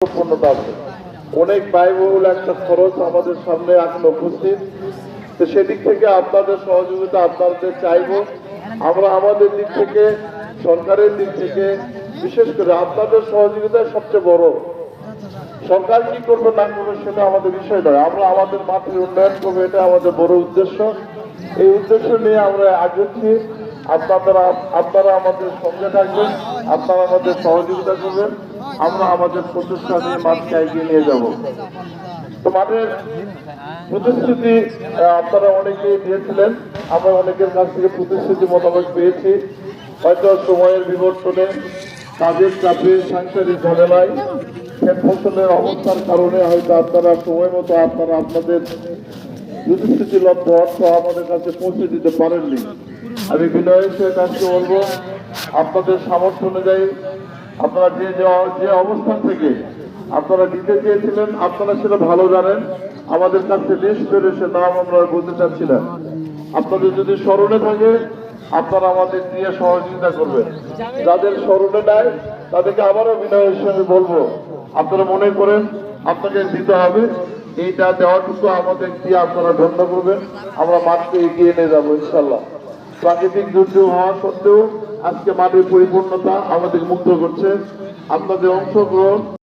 সম্পূর্ণতা আছে। অনেক ব্যয়বহুল একটা খরচ আমাদের সামনে এখন উপস্থিত। তো সেদিক থেকে আপনাদের সহযোগিতা আপনাদের চাইব। আমরা আমাদের দিক থেকে, সরকারের দিক থেকে, বিশেষ করে আপনাদের সহযোগিতা সবচেয়ে বড়। সরকার কি করবে না করবে সেটা আমাদের বিষয় নয়, আমরা আমাদের মাটির উন্নয়ন করবো, এটা আমাদের বড় উদ্দেশ্য। এই উদ্দেশ্য নিয়ে আমরা আগাচ্ছি। আপনারা আমাদের সঙ্গে থাকবেন, আপনারা আমাদের সহযোগিতা করবেন, আমরা আমাদের প্রচেষ্টা নিয়ে মাঠকে এগিয়ে নিয়ে যাব। তো মাঠের প্রতিশ্রুতি আপনারা অনেকেই দিয়েছিলেন, আমরা অনেকের কাছ থেকে প্রতিশ্রুতি মোতাবেক পেয়েছি। হয়তো সময়ের বিবর্তনে, কাজের চাপে, সাংসারিক ঝামেলায়, ক্ষেত ফসলের অবস্থার কারণে হয়তো আপনারা সময় মতো আপনাদের প্রতিশ্রুতিলব্ধ অর্থ আমাদের কাছে পৌঁছে দিতে পারেননি। আমি বিনয়ের সহিত আজকে বলবো, আপনাদের সামর্থ্য অনুযায়ী আপনারা যে অবস্থান থেকে আপনারা দিতে চেয়েছিলেন, আপনারা সেটা ভালো জানেন। আমাদের কাছে লিস্ট বেরোছে, নাম আমরা বলতে চাচ্ছি না। আপনাদের যদি স্মরণে থাকে আপনারা আমাদের দিয়ে সহযোগিতা করবেন। যাদের স্মরণে নাই তাদেরকে আবারও বিনয়ের সঙ্গে বলবো, আপনারা মনে করেন আপনাকে দিতে হবে, এইটা দেওয়াটুকু আমাদের দিয়ে আপনারা ধন্য করবেন। আমরা মাঠকে এগিয়ে নিয়ে যাবো ইনশাল্লাহ। প্রাকৃতিক দুর্যোগ হওয়া সত্ত্বেও আজকে মাঠের পরিপূর্ণতা আমাদের মুগ্ধ করছে। আপনাদের অংশগ্রহণ